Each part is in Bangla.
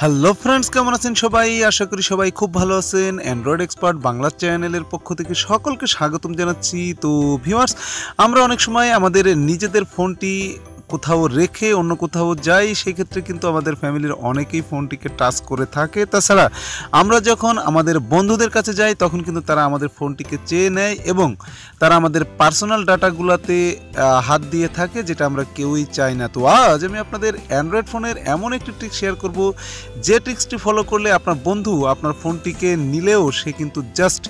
হ্যালো ফ্রেন্ডস, কেমন আছেন সবাই? আশা করি সবাই খুব ভালো আছেন। অ্যান্ড্রয়েড এক্সপার্ট বাংলা চ্যানেলের পক্ষ থেকে সকলকে স্বাগতম জানাচ্ছি। তো ভিউয়ার্স, আমরা অনেক সময় আমাদের নিজেদের ফোনটি কোথাও রেখে অন্য কোথাও যাই, সেই ক্ষেত্রে কিন্তু আমাদের ফ্যামিলির অনেকেই ফোনটিকে টাচ করে থাকে। তাছাড়া আমরা যখন আমাদের বন্ধুদের কাছে যাই তখন কিন্তু তারা আমাদের ফোনটিকে চেয়ে নেয় এবং তারা আমাদের পার্সোনাল ডাটাগুলোতে হাত দিয়ে থাকে, যেটা আমরা কেউই চাই না। তো আজ আমি আপনাদের অ্যান্ড্রয়েড ফোনের এমন একটি ট্রিক শেয়ার করব, যে ট্রিক্সটি ফলো করলে আপনার বন্ধু আপনার ফোনটিকে নিলেও সে কিন্তু জাস্ট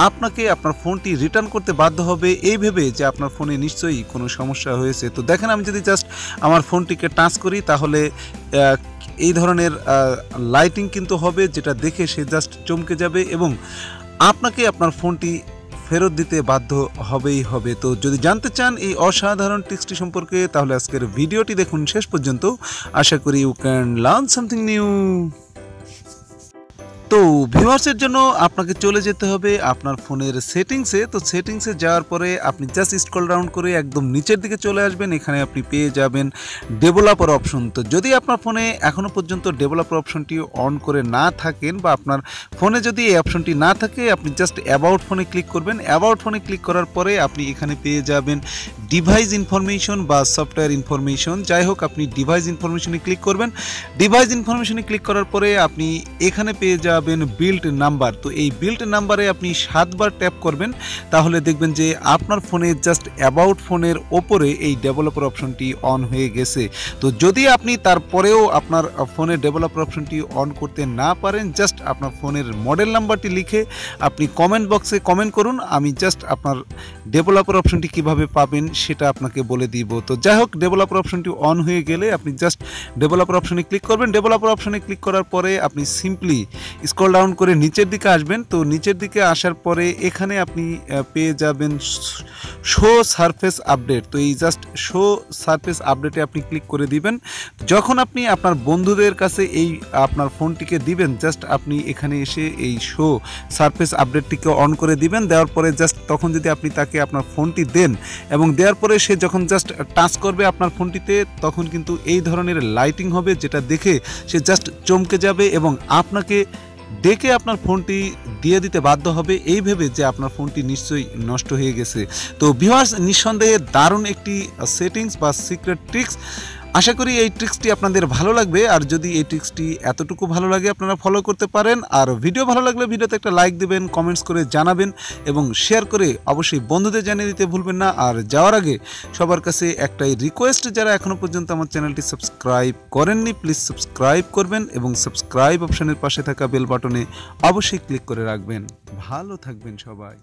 আপনাকে আপনার ফোনটি রিটার্ন করতে বাধ্য হবে এই ভেবে যে আপনার ফোনে নিশ্চয়ই কোনো সমস্যা হয়েছে। তো দেখেন, আমি যদি জাস্ট আমার ফোনটিকে টাচ করি তাহলে এই ধরনের লাইটিং কিন্তু হবে, যেটা দেখে সে জাস্ট চমকে যাবে এবং আপনাকে আপনার ফোনটি ফেরত দিতে বাধ্য হবেই হবে। তো যদি জানতে চান এই অসাধারণ ট্রিক্সটি সম্পর্কে, তাহলে আজকের ভিডিওটি দেখুন শেষ পর্যন্ত। আশা করি you can learn something new. তো ভিউয়ার্সের জন্য আপনাকে চলে যেতে হবে আপনার ফোনের সেটিংসে। তো সেটিংসে যাওয়ার পরে আপনি জাস্ট স্ক্রল ডাউন করে একদম নিচের দিকে চলে আসবেন। এখানে আপনি পেয়ে যাবেন ডেভেলপার অপশন। তো যদি আপনার ফোনে এখনও পর্যন্ত ডেভেলপার অপশনটি অন করে না থাকেন বা আপনার ফোনে যদি এই অপশনটি না থাকে, আপনি জাস্ট অ্যাবাউট ফোনে ক্লিক করবেন। অ্যাবাউট ফোনে ক্লিক করার পরে আপনি এখানে পেয়ে যাবেন ডিভাইস ইনফরমেশন বা সফটওয়্যার ইনফরমেশন। যাই হোক, আপনি ডিভাইস ইনফরমেশনে ক্লিক করবেন। ডিভাইস ইনফরমেশনে ক্লিক করার পরে আপনি এখানে পেয়ে যাবেন বিল্ড নাম্বার। তো এই বিল্ড নাম্বারে আপনি 7 বার ট্যাপ করবেন, তাহলে দেখবেন যে আপনার ফোনে জাস্ট অ্যাবাউট ফোনের ওপরে এই ডেভেলপার অপশনটি অন হয়ে গেছে। তো যদি আপনি তারপরেও আপনার ফোনের ডেভেলপার অপশনটি অন করতে না পারেন, জাস্ট আপনার ফোনের মডেল নাম্বারটি লিখে আপনি কমেন্ট বক্সে কমেন্ট করুন। আমি জাস্ট আপনার ডেভেলপার অপশনটি কিভাবে পাবেন সেটা আপনাকে বলে দিব। তো যাই হোক, ডেভেলপার অপশনটি অন হয়ে গেলে আপনি জাস্ট ডেভেলপার অপশনে ক্লিক করবেন। ডেভেলপার অপশনে ক্লিক করার পরে আপনি সিম্পলি স্ক্রল ডাউন করে নিচের দিকে আসবেন। তো নিচের দিকে আসার পরে এখানে আপনি পেয়ে যাবেন শো সারফেস আপডেট। তো এই জাস্ট শো সারফেস আপডেটে আপনি ক্লিক করে দিবেন। যখন আপনি আপনার বন্ধুদের কাছে এই আপনার ফোনটিকে দিবেন, জাস্ট আপনি এখানে এসে এই শো সারফেস আপডেটটিকে অন করে দিবেন। দেওয়ার পরে জাস্ট তখন যদি আপনি তাকে আপনার ফোনটি দেন এবং দেওয়ার পরে সে যখন জাস্ট টাচ করবে আপনার ফোনটিতে, তখন কিন্তু এই ধরনের লাইটিং হবে, যেটা দেখে সে জাস্ট চমকে যাবে এবং আপনাকে ডেকে আপনার ফোনটি দিয়ে দিতে বাধ্য হবে এই ভেবে যে আপনার ফোনটি নিশ্চয়ই নষ্ট হয়ে গেছে। তো ভিউয়ার্স, নিঃসন্দেহে দারুণ একটি সেটিংস বা সিক্রেট ট্রিক্স। আশা করি এই ট্রিক্সটি আপনাদের ভালো লাগবে। আর যদি এই ট্রিক্সটি এতটুকু ভালো লাগে, আপনারা ফলো করতে পারেন। আর ভিডিও ভালো লাগলে ভিডিওতে একটা লাইক দিবেন, কমেন্টস করে জানাবেন এবং শেয়ার করে অবশ্যই বন্ধুদের জানিয়ে দিতে ভুলবেন না। আর যাওয়ার আগে সবার কাছে একটাই রিকোয়েস্ট, যারা এখনও পর্যন্ত আমার চ্যানেলটি সাবস্ক্রাইব করেননি, প্লিজ সাবস্ক্রাইব করবেন এবং সাবস্ক্রাইব অপশনের পাশে থাকা বেল বাটনে অবশ্যই ক্লিক করে রাখবেন। ভালো থাকবেন সবাই।